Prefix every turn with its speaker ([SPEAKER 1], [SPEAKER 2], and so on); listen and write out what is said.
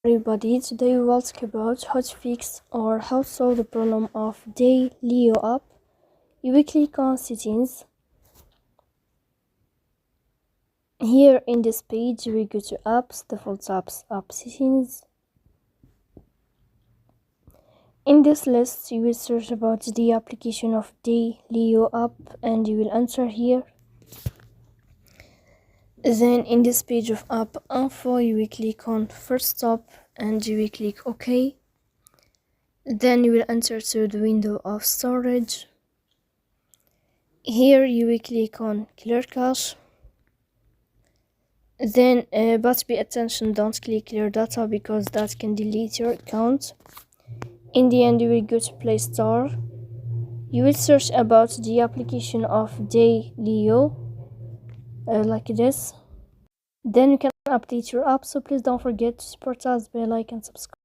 [SPEAKER 1] Everybody, today we will talk about how to fix or how to solve the problem of Daylio app. You will click on settings. Here in this page we go to apps, default apps, app settings. In this list you will search about the application of Daylio app and you will enter here. Then in this page of app info you will click on first stop and you will click OK. Then you will enter to the window of storage. Here you will click on clear cache. Then but pay attention, don't click clear data because that can delete your account. In the end you will go to Play Store. You will search about the application of Daylio like this. Then you can update your app, so please don't forget to support us by like and subscribe.